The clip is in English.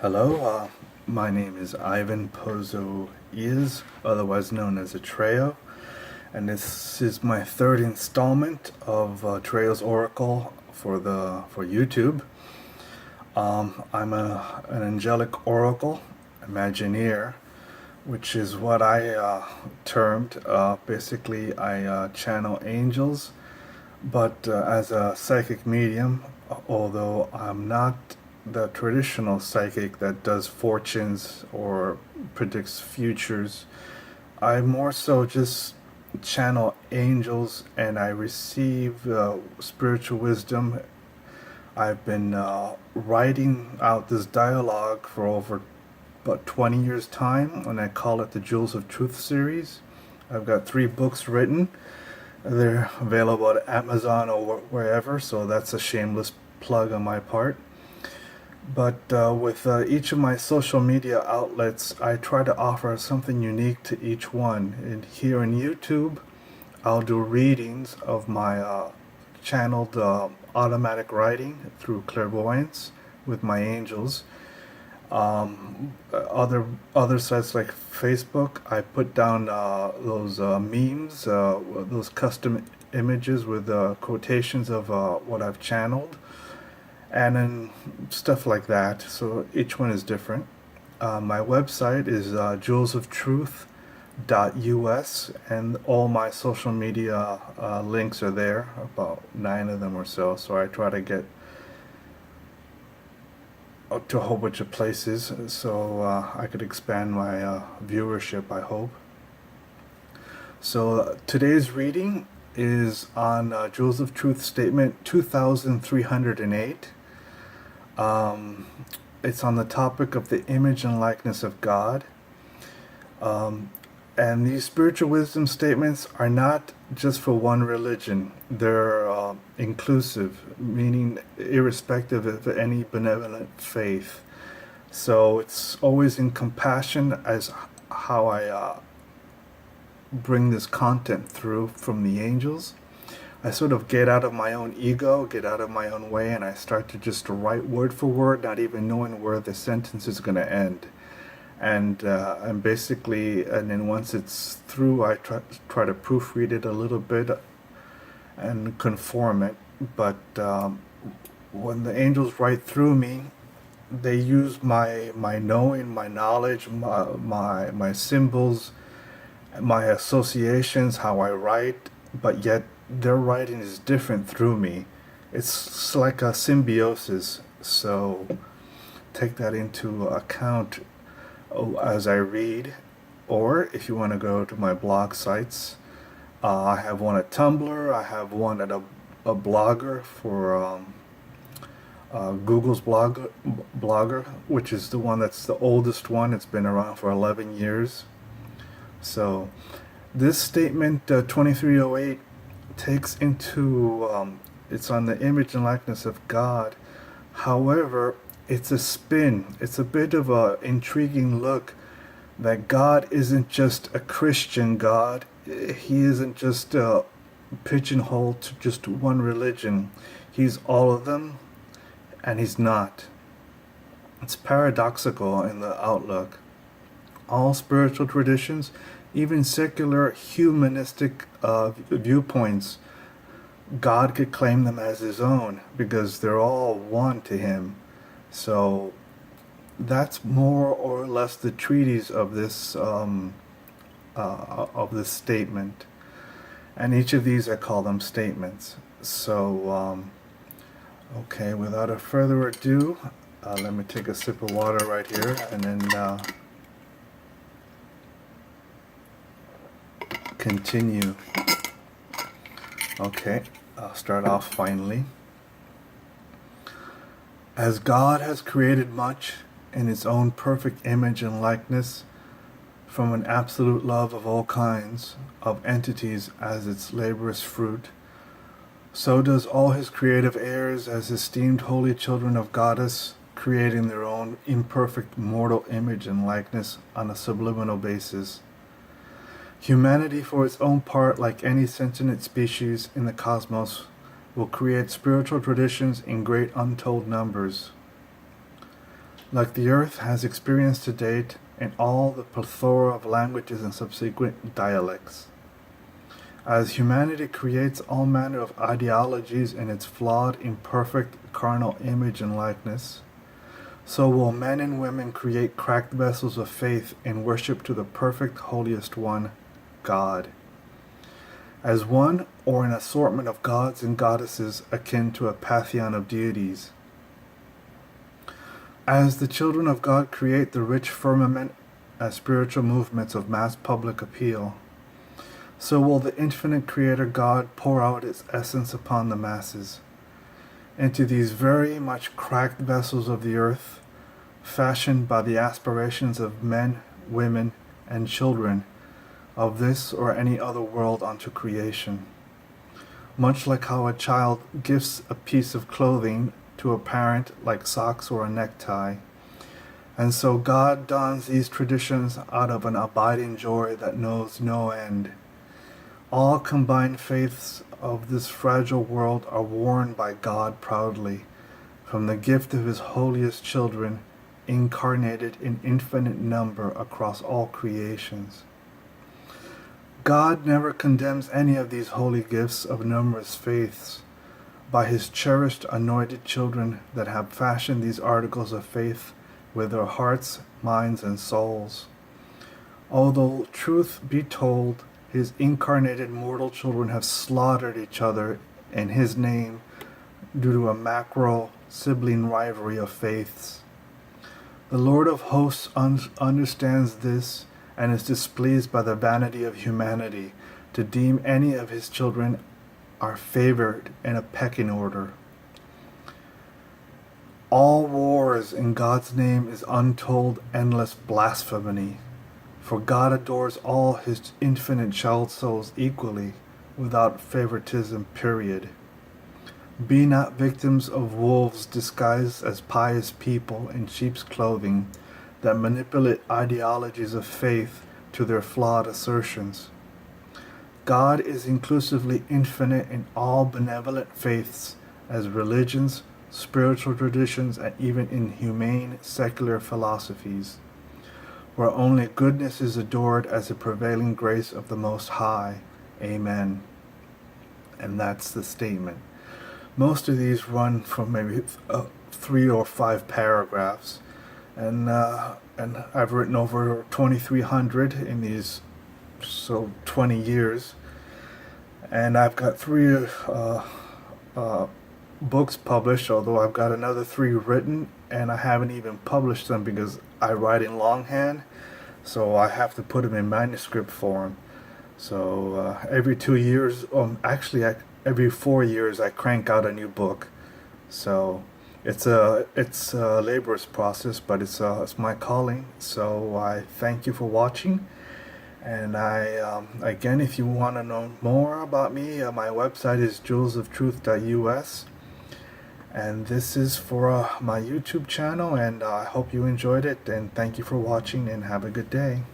Hello, my name is Ivan Pozo-Illas, otherwise known as Atrayo, and this is my third installment of Atrayo's Oracle for YouTube. I'm an angelic oracle, imagineer, which is what I termed. Basically, I channel angels, but as a psychic medium, although I'm not the traditional psychic that does fortunes or predicts futures, I more so just channel angels and I receive spiritual wisdom. I've been writing out this dialogue for over about 20 years time, and I call it the Jewels of Truth series. I've got 3 books written. They're available at Amazon or wherever, so that's a shameless plug on my part. But with each of my social media outlets, I try to offer something unique to each one. And here in YouTube, I'll do readings of my channeled automatic writing through clairvoyance with my angels. Other sites like Facebook, I put down those memes, those custom images with quotations of what I've channeled, and then stuff like that. So each one is different. My website is jewelsoftruth.us, and all my social media links are there, about 9 of them or so. So I try to get up to a whole bunch of places so I could expand my viewership, I hope. So today's reading is on Jewels of Truth statement 2308. It's on the topic of the image and likeness of God. And these spiritual wisdom statements are not just for one religion. They're inclusive, meaning irrespective of any benevolent faith. So it's always in compassion as how I bring this content through from the angels. I sort of get out of my own ego, get out of my own way, and I start to just write word for word, not even knowing where the sentence is going to end. And basically, and then once it's through, I try to proofread it a little bit and conform it. But when the angels write through me, they use my knowing, my knowledge, my symbols, my associations, how I write, but yet their writing is different through me. It's like a symbiosis. So take that into account as I read. Or if you want to go to my blog sites, I have one at Tumblr, I have one at a blogger for Google's blogger, which is the one that's the oldest one. It's been around for 11 years. So this statement 2308 takes into it's on the image and likeness of God. However, it's a spin. It's a bit of a intriguing look that God isn't just a Christian God. He isn't just pigeonholed to just one religion. He's all of them, and he's not. It's paradoxical in the outlook. All spiritual traditions, even secular humanistic viewpoints, God could claim them as his own because they're all one to him. So that's more or less the treatise of this statement, and each of these I call them statements. So okay, without a further ado, let me take a sip of water right here, and then continue. Okay, I'll start off finally. As God has created much in his own perfect image and likeness, from an absolute love of all kinds of entities as its laborious fruit, so does all his creative heirs as esteemed holy children of Goddess, creating their own imperfect mortal image and likeness on a subliminal basis. Humanity, for its own part, like any sentient species in the cosmos, will create spiritual traditions in great untold numbers. like the earth has experienced to date in all the plethora of languages and subsequent dialects. As humanity creates all manner of ideologies in its flawed, imperfect, carnal image and likeness, so will men and women create cracked vessels of faith in worship to the perfect, holiest one, God. As one or an assortment of gods and goddesses akin to a pantheon of deities. As the children of God create the rich firmament as spiritual movements of mass public appeal, so will the infinite Creator God pour out its essence upon the masses, into these very much cracked vessels of the earth, fashioned by the aspirations of men, women, and children of this or any other world unto creation. Much like how a child gifts a piece of clothing to a parent like socks or a necktie. And so God dons these traditions out of an abiding joy that knows no end. All combined faiths of this fragile world are worn by God proudly from the gift of his holiest children, incarnated in infinite number across all creations. God never condemns any of these holy gifts of numerous faiths by his cherished anointed children that have fashioned these articles of faith with their hearts, minds, and souls. Although truth be told, his incarnated mortal children have slaughtered each other in his name due to a macro sibling rivalry of faiths. The Lord of hosts understands this and is displeased by the vanity of humanity to deem any of his children are favored in a pecking order. All wars in God's name is untold endless blasphemy, for God adores all his infinite child souls equally, without favoritism, period. Be not victims of wolves disguised as pious people in sheep's clothing that manipulate ideologies of faith to their flawed assertions. God is inclusively infinite in all benevolent faiths as religions, spiritual traditions, and even in humane secular philosophies, where only goodness is adored as a prevailing grace of the Most High. Amen. And that's the statement. Most of these run from maybe 3 or 5 paragraphs, and I've written over 2,300 in these 20 years, and I've got 3 books published, although I've got another 3 written, and I haven't even published them because I write in longhand, so I have to put them in manuscript form. So every 2 years, every 4 years, I crank out a new book. So it's a laborious process, but it's my calling. So I thank you for watching. And again, if you want to know more about me, my website is jewelsoftruth.us. And this is for my YouTube channel, and I hope you enjoyed it, and thank you for watching, and have a good day.